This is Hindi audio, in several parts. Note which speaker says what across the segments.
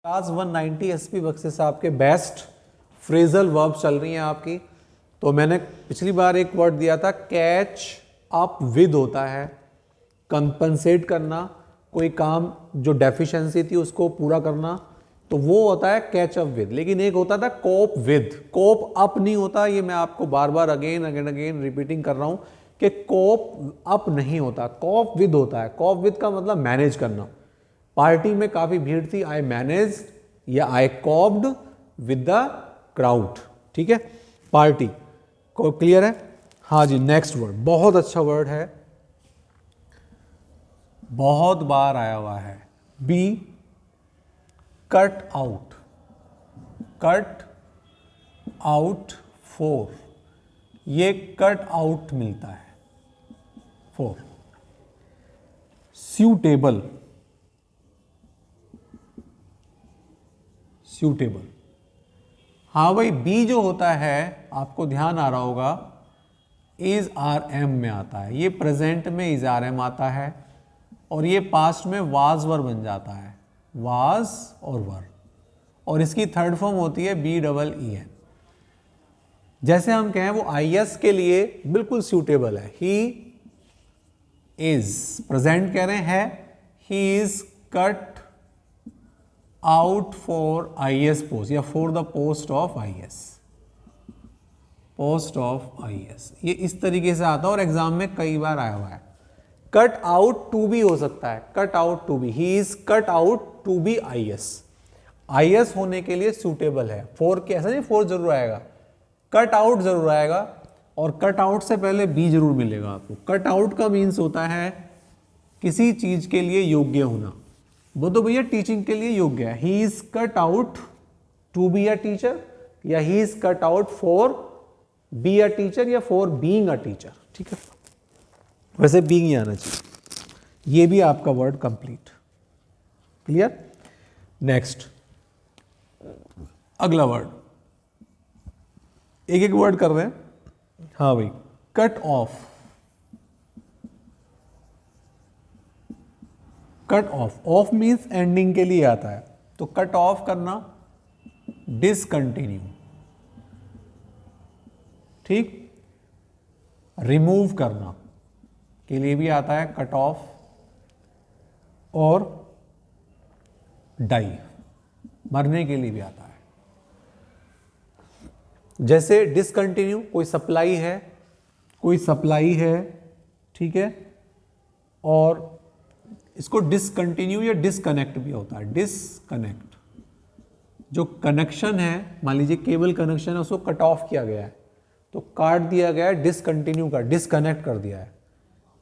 Speaker 1: क्लास 190 एसपी बख्शी साहब के बेस्ट फ्रेजल वर्ब चल रही हैं आपकी। तो मैंने पिछली बार एक वर्ड दिया था कैच अप विद होता है कंपनसेट करना, कोई काम जो डेफिशिएंसी थी उसको पूरा करना, तो वो होता है कैच अप विद। लेकिन एक होता था कोप विद, कोप अप नहीं होता। ये मैं आपको बार बार अगेन रिपीटिंग कर रहा हूं कि कोप अप नहीं होता, कोप विद होता है। कोप विद का मतलब मैनेज करना। पार्टी में काफी भीड़ थी, आई मैनेज या आई कॉप्ड विद द क्राउड। ठीक है, पार्टी को क्लियर है। हाँ जी, नेक्स्ट वर्ड बहुत अच्छा वर्ड है, बहुत बार आया हुआ है, B cut out. Cut out for, ये कट आउट मिलता है फॉर। Suitable, suitable. हाँ भाई, बी जो होता है आपको ध्यान आ रहा होगा इज आर एम में आता है, ये प्रेजेंट में इज आर एम आता है और ये पास्ट में वाज वर बन जाता है, वाज और वर। और इसकी थर्ड फॉर्म होती है बी डबल ई एन। जैसे हम कहें वो आई एस के लिए बिल्कुल सूटेबल है। ही इज, प्रेजेंट कह रहे हैं, he is cut out for I S post या for the post of I S, post of I S. ये इस तरीके से आता है और एग्जाम में कई बार आया हुआ है। कट आउट टू बी हो सकता है, cut out to be, he is cut out to be I S. I S होने के लिए सूटेबल है। फोर के ऐसा नहीं फोर जरूर आएगा, कट आउट जरूर आएगा और कट आउट से पहले बी जरूर मिलेगा आपको। कट आउट का मीन्स होता है किसी चीज के लिए योग्य होना। वो तो भैया टीचिंग के लिए योग्य है, he is cut out to be a teacher या he is cut out for be a teacher या फॉर बीइंग अ टीचर। ठीक है, वैसे बीइंग ही आना चाहिए। ये भी आपका वर्ड कंप्लीट, क्लियर। नेक्स्ट, अगला वर्ड, एक एक वर्ड कर रहे हैं। हाँ भाई, cut off. Cut off, of means ending के लिए आता है, तो कट ऑफ करना, डिसकंटिन्यू। ठीक, रिमूव करना के लिए भी आता है कट ऑफ, और डाई, मरने के लिए भी आता है। जैसे डिसकंटिन्यू, कोई सप्लाई है, कोई सप्लाई है, ठीक है, और इसको डिसकंटिन्यू या डिसकनेक्ट भी होता है। डिसकनेक्ट, जो कनेक्शन है, मान लीजिए केबल कनेक्शन है, उसको कट ऑफ किया गया है, तो काट दिया गया है, डिसकंटिन्यू का, डिसकनेक्ट कर दिया है।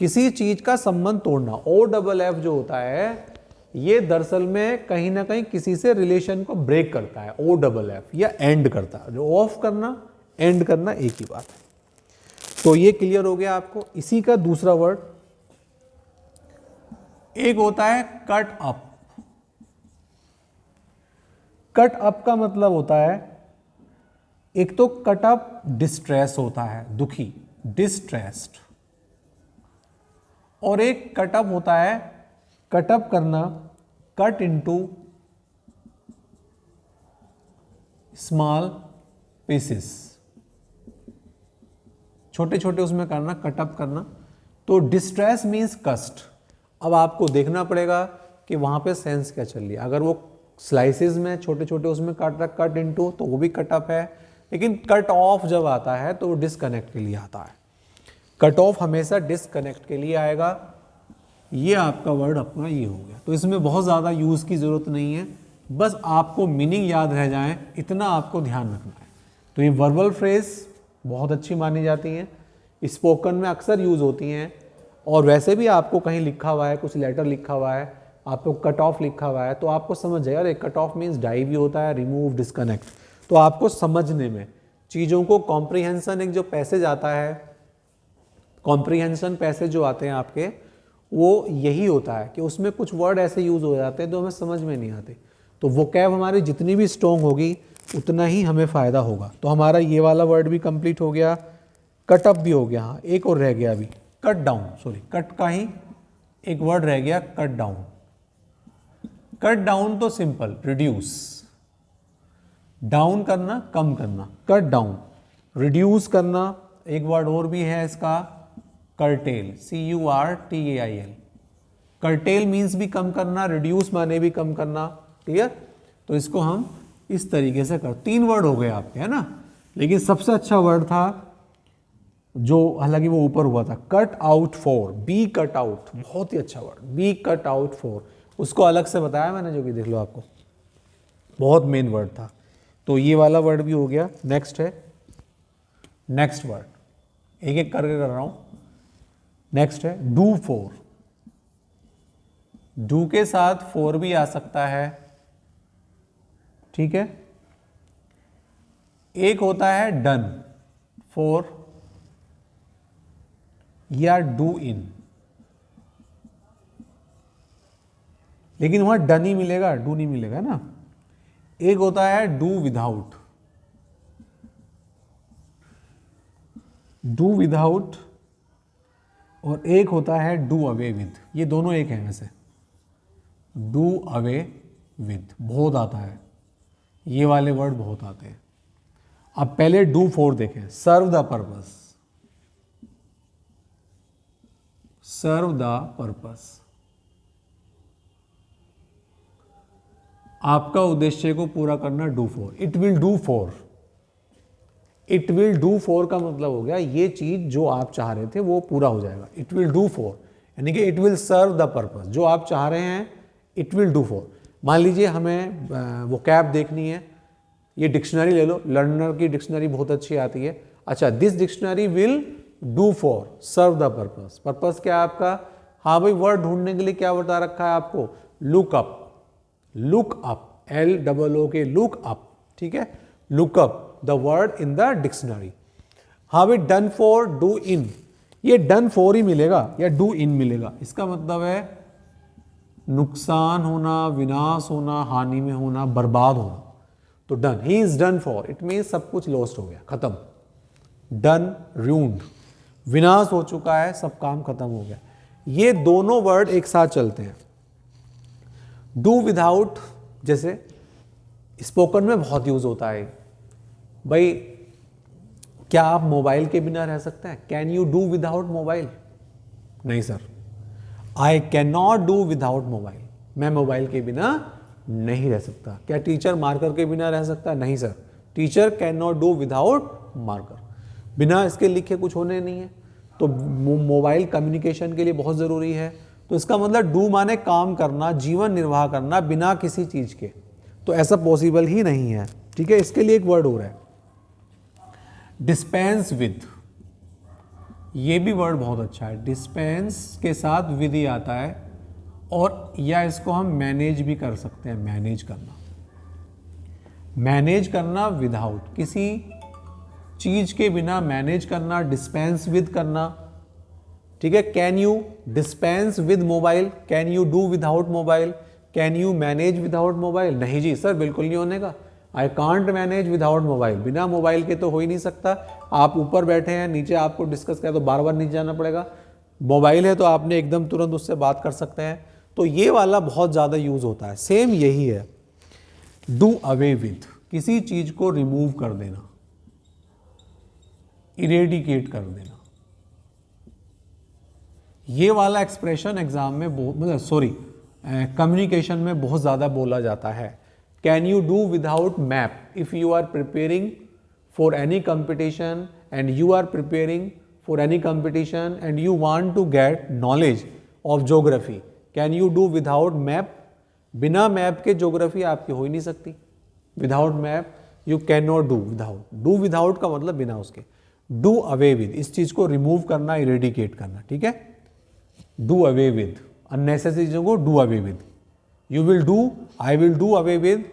Speaker 1: किसी चीज का संबंध तोड़ना, ओ डबल एफ जो होता है, ये दरअसल में कहीं ना कहीं किसी से रिलेशन को ब्रेक करता है, ओ डबल एफ, या एंड करता है। जो ऑफ करना, एंड करना एक ही बात है। तो ये क्लियर हो गया आपको। इसी का दूसरा वर्ड एक होता है कट अप। कट अप का मतलब होता है, एक तो कट अप डिस्ट्रेस होता है, दुखी, डिस्ट्रेस्ड, और एक कट अप होता है कट अप करना, कट इनटू स्मॉल पीसेस, छोटे छोटे उसमें करना, कट अप करना। तो डिस्ट्रेस मीन्स कस्ट। अब आपको देखना पड़ेगा कि वहां पे सेंस क्या चल रही है। अगर वो स्लाइसेस में छोटे छोटे उसमें काट रहा, कट इनटू, तो वो भी कट अप है। लेकिन कट ऑफ जब आता है तो वो डिस्कनेक्ट के लिए आता है। कट ऑफ हमेशा डिस्कनेक्ट के लिए आएगा। ये आपका वर्ड अपना ये हो गया। तो इसमें बहुत ज़्यादा यूज़ की ज़रूरत नहीं है, बस आपको मीनिंग याद रह जाए, इतना आपको ध्यान रखना है। तो ये वर्बल फ्रेज बहुत अच्छी मानी जाती हैं, स्पोकन में अक्सर यूज़ होती हैं, और वैसे भी आपको कहीं लिखा हुआ है, कुछ लेटर लिखा हुआ है, आपको कट ऑफ लिखा हुआ है, तो आपको समझ जाएगा अरे कट ऑफ मीन्स डाई भी होता है, रिमूव, डिस्कनेक्ट। तो आपको समझने में, चीज़ों को कॉम्प्रीहेंसन, एक जो पैसेज आता है, कॉम्प्रीहेंशन पैसेज जो आते हैं आपके, वो यही होता है कि उसमें कुछ वर्ड ऐसे यूज़ हो जाते हैं जो हमें समझ में नहीं आते। तो वोकैब हमारी जितनी भी स्ट्रॉन्ग होगी उतना ही हमें फ़ायदा होगा। तो हमारा ये वाला वर्ड भी कंप्लीट हो गया, कट अप भी हो गया। हाँ, एक और रह गया अभी, कट डाउन, सॉरी, कट का ही एक वर्ड रह गया, कट डाउन। कट डाउन तो सिंपल, रिड्यूस, डाउन करना, कम करना, कट डाउन, रिड्यूस करना। एक वर्ड और भी है इसका, कर्टेल, CURTAIL। कर्टेल मीन्स भी कम करना, रिड्यूस माने भी कम करना, क्लियर। तो इसको हम इस तरीके से कर, 3 वर्ड हो गए आपके, है ना। लेकिन सबसे अच्छा वर्ड था जो, हालांकि वो ऊपर हुआ था, cut out for, B cut out, बहुत ही अच्छा word, B cut out for, उसको अलग से बताया मैंने, जो कि देख लो आपको, बहुत मेन वर्ड था। तो ये वाला वर्ड भी हो गया। नेक्स्ट है, नेक्स्ट वर्ड, एक एक करके कर रहा हूं। नेक्स्ट है डू फॉर, डू के साथ फॉर भी आ सकता है, ठीक है। एक होता है डन फॉर या डू इन, लेकिन वहां डन ही मिलेगा, डू नहीं मिलेगा ना। एक होता है डू विदाउट, डू विदाउट, और एक होता है डू अवे विद। ये दोनों एक हैं वैसे, डू अवे विद बहुत आता है, ये वाले वर्ड बहुत आते हैं। अब पहले डू फॉर देखें, serve the purpose, serve the purpose, आपका उद्देश्य को पूरा करना, do for, it will do for. It will do for का मतलब हो गया ये चीज जो आप चाह रहे थे वो पूरा हो जाएगा, इट विल डू फॉर, यानी कि it will serve the purpose, जो आप चाह रहे हैं इट विल डू फॉर। मान लीजिए हमें वो कैब देखनी है, ये डिक्शनरी ले लो, लर्नर की डिक्शनरी बहुत अच्छी आती है। अच्छा, this dictionary will do for serve the purpose, purpose क्या है आपका, हाँ भाई वर्ड ढूंढने के लिए क्या बता रखा है आपको, look up, look up, LOOK, look up, ठीक है, look up the word in the dictionary. हाँ भाई डन फॉर, डू इन, ये डन फॉर ही मिलेगा या डू इन मिलेगा, इसका मतलब है नुकसान होना, विनाश होना, हानि में होना, बर्बाद होना। तो done, he is done for, it mean सब कुछ लॉस्ट हो गया, खत्म, डन, रून्ड, विनाश हो चुका है, सब काम खत्म हो गया। ये दोनों वर्ड एक साथ चलते हैं। डू विदाउट जैसे स्पोकन में बहुत यूज होता है भाई, क्या आप मोबाइल के बिना रह सकते हैं, can you do without mobile, नहीं sir, I can not do without mobile, मैं मोबाइल के बिना नहीं रह सकता। क्या टीचर मार्कर के बिना रह सकता है, नहीं sir, teacher can not do without marker, बिना इसके लिखे कुछ होने नहीं है। तो मोबाइल कम्युनिकेशन के लिए बहुत ज़रूरी है। तो इसका मतलब डू माने काम करना, जीवन निर्वाह करना बिना किसी चीज़ के, तो ऐसा पॉसिबल ही नहीं है, ठीक है। इसके लिए एक वर्ड और है डिस्पेंस विद, ये भी वर्ड बहुत अच्छा है, डिस्पेंस के साथ विद ही आता है, और या इसको हम मैनेज भी कर सकते हैं, मैनेज करना, मैनेज करना विदाउट, किसी चीज के बिना मैनेज करना, डिस्पेंस विद करना, ठीक है। Can you dispense with mobile, can you do without mobile, can you manage without mobile, नहीं जी सर बिल्कुल नहीं होने का, I can't manage without mobile, बिना मोबाइल के तो हो ही नहीं सकता। आप ऊपर बैठे हैं, नीचे आपको डिस्कस किया तो बार बार नीचे जाना पड़ेगा, मोबाइल है तो आपने एकदम तुरंत उससे बात कर सकते हैं। तो ये वाला बहुत ज़्यादा यूज होता है। सेम यही है डू अवे विथ, किसी चीज को रिमूव कर देना, इरेडिकेट कर देना। ये वाला एक्सप्रेशन एग्जाम में मतलब सॉरी कम्युनिकेशन में बहुत ज़्यादा बोला जाता है। Can you do without map if you are preparing for any competition and you are preparing for any competition and you want to get knowledge of geography, can you do without map, बिना मैप के ज्योग्राफी आपकी हो ही नहीं सकती। Without map you can not do without, do without का मतलब बिना उसके, डू अवे विद, इस चीज को रिमूव करना, इरेडिकेट करना, ठीक है। डू अवे विद, अननेसेसरी चीजों को do away with, you will do, I will do away with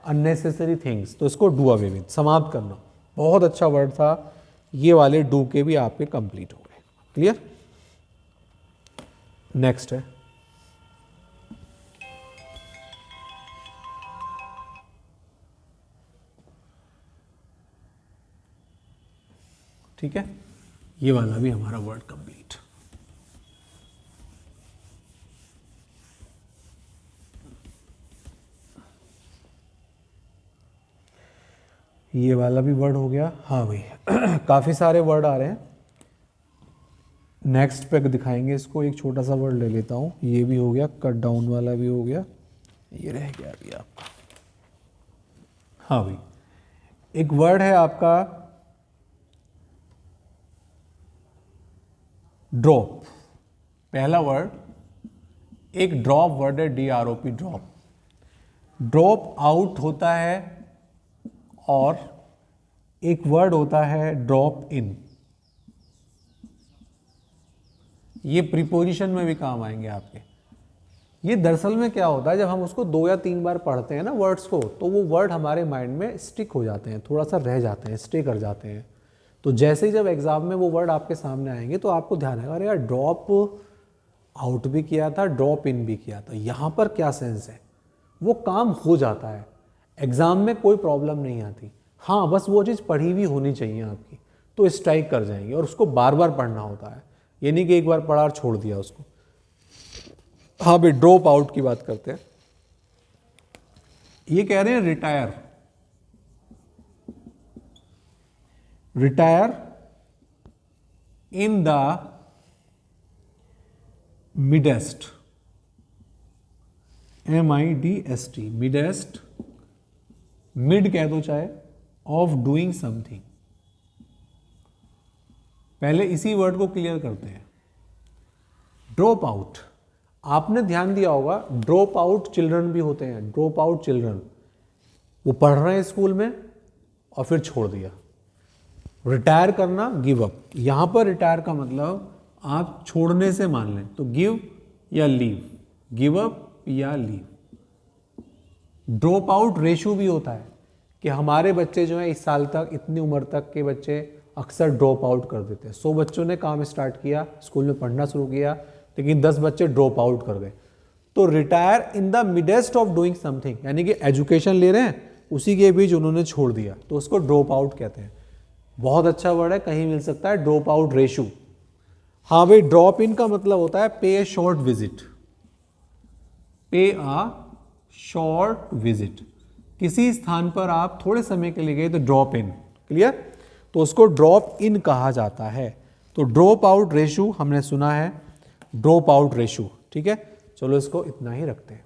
Speaker 1: unnecessary things, तो इसको डू अवे विद, समाप्त करना। बहुत अच्छा वर्ड था, ये वाले डू के भी आपके कंप्लीट हो गए, क्लियर। नेक्स्ट है ठीक है, ये वाला भी हमारा वर्ड कंप्लीट। ये वाला भी वर्ड हो गया। हाँ भाई काफ़ी सारे वर्ड आ रहे हैं, नेक्स्ट पे दिखाएंगे इसको। एक छोटा सा वर्ड ले लेता हूँ, ये भी हो गया, कट डाउन वाला भी हो गया, ये रह गया अभी आपका। हाँ भाई एक वर्ड है आपका ड्रॉप। पहला वर्ड एक ड्रॉप वर्ड है, DROP, ड्रॉप। ड्रॉप आउट होता है और एक वर्ड होता है ड्रॉप इन। ये प्रीपोजिशन में भी काम आएंगे आपके। ये दरअसल में क्या होता है, जब हम उसको 2 या 3 बार पढ़ते हैं ना वर्ड्स को, तो वो वर्ड हमारे माइंड में स्टिक हो जाते हैं, थोड़ा सा रह जाते हैं, स्टे कर जाते हैं। तो जैसे ही जब एग्जाम में वो वर्ड आपके सामने आएंगे तो आपको ध्यान आएगा, अरे यार ड्रॉप आउट भी किया था, ड्रॉप इन भी किया था, यहाँ पर क्या सेंस है। वो काम हो जाता है, एग्जाम में कोई प्रॉब्लम नहीं आती। हाँ बस वो चीज़ पढ़ी हुई होनी चाहिए आपकी, तो स्ट्राइक कर जाएंगे। और उसको बार बार पढ़ना होता है, ये नहीं कि एक बार पढ़ा और छोड़ दिया उसको। हाँ भाई ड्रॉप आउट की बात करते हैं। ये कह रहे हैं retire, retire in the midst, MIDST, midst, mid कह दो चाहे, ऑफ डूइंग समथिंग। पहले इसी वर्ड को क्लियर करते हैं। ड्रॉप आउट, आपने ध्यान दिया होगा ड्रॉप आउट चिल्ड्रन भी होते हैं। ड्रॉप आउट चिल्ड्रन, वो पढ़ रहे हैं स्कूल में और फिर छोड़ दिया। रिटायर करना, गिव अप। यहां पर रिटायर का मतलब आप छोड़ने से मान लें, तो गिव या लीव, गिव अप या लीव। ड्रॉप आउट रेशो भी होता है कि हमारे बच्चे जो है इस साल तक, इतनी उम्र तक के बच्चे अक्सर ड्रॉप आउट कर देते हैं। 100 बच्चों ने काम स्टार्ट किया, स्कूल में पढ़ना शुरू किया, लेकिन 10 बच्चे ड्रॉप आउट कर गए। तो retire in the midst of doing something, यानी कि एजुकेशन ले रहे हैं, उसी के बीच उन्होंने छोड़ दिया, तो उसको ड्रॉप आउट कहते हैं। बहुत अच्छा वर्ड है, कहीं मिल सकता है, ड्रॉप आउट रेशो। हाँ भाई ड्रॉप इन का मतलब होता है पे ए शॉर्ट विजिट, पे अ शॉर्ट विजिट। किसी स्थान पर आप थोड़े समय के लिए गए तो ड्रॉप इन, क्लियर, तो उसको ड्रॉप इन कहा जाता है। तो ड्रॉप आउट रेशो हमने सुना है, ड्रॉप आउट रेशो, ठीक है। चलो इसको इतना ही रखते हैं।